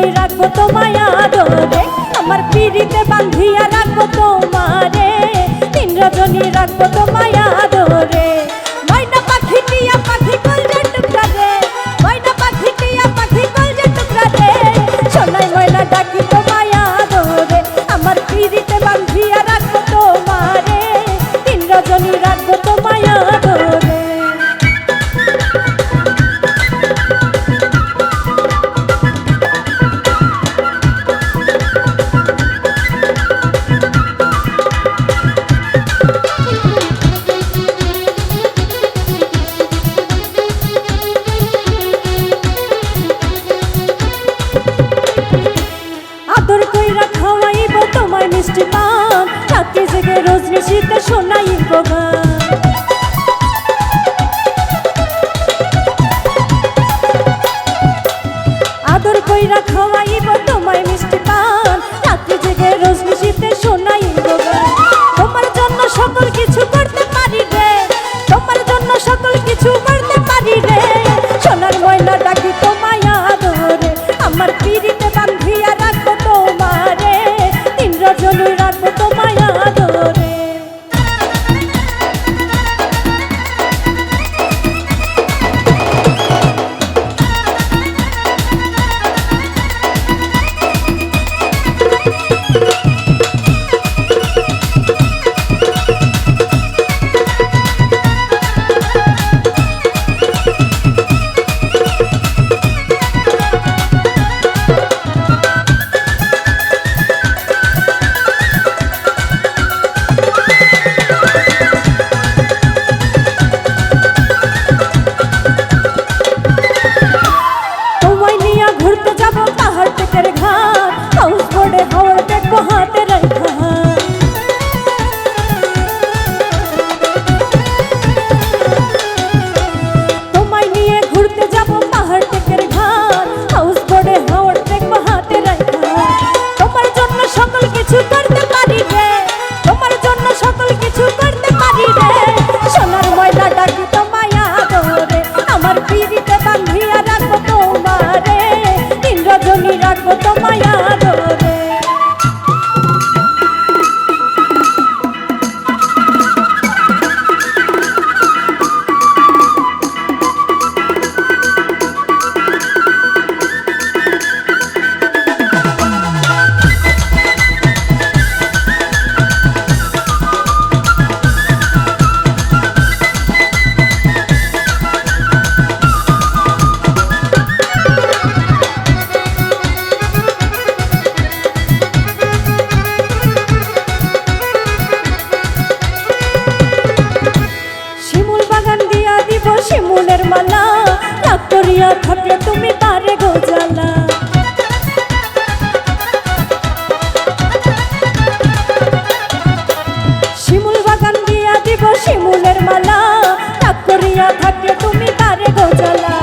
রজনী রাখবো তোমায় আদরে, আমার পিড়িতে বান্ধিয়া রাখবো তোমারে, 3 রজনী রাখবো তোমায় আদরে। ময়না পাখি টিয়া পাখি কলজের টুকরা রে, ময়না পাখি টিয়া পাখি কলজের টুকরা রে, সোনাই ময়না ডাকি তোমায় আদরে, আমার পিড়িতে বান্ধিয়া রাখবো তোমারে, 3 রজনী রাখবো তোমায় আদরে। আদর কইরা খাওয়াইব তোমায় মিষ্টি পান, রাতে জেগে রোজ নিশীতে শোনাইব গান। আদর কইরা খাওয়াইব তোমায় মিষ্টি পান, রাতে জেগে রোজ নিশীতে শোনাইব গান। তোমার জন্য সকল কিছু করতে পারি রে, তোমার জন্য সকল কিছু করতে পারি রে, সোনার ময়না ডাকি তোমায় আদরে, আমার পিড়িতে বান্ধিয়া রাখবো তোমারে, 3 রজনী রাখবো তোমায় আদরে। ঘুরতে যাব পাহাড় পেটের ঘাট, হাউস বোর্ডে হাওড় দেখবো হাতে রাখা। তোমায় নিয়ে ঘুরতে যাব পাহাড় পেটের ঘাট, হাউস বোর্ডে হাওড় দেখবো হাতে রাখা। তোমার জন্য সকল কিছু করতে পারি রে, তোমার জন্য সকল কিছু করতে পারি রে, সোনার ময়না ডাকি তোমায় আদরে, আমার পিড়িতে বান্ধিয়া রাখবো তোমারে, 3 রজনী রাখবো তোমায় আদরে। শিমুলের মালা রাগ করিয়া থাকলে তুমি পারে গোজালা। শিমুল বাগান দিয়া দিব শিমুলের মালা, রাগ করিয়া থাকলে তুমি পারে গোজালা।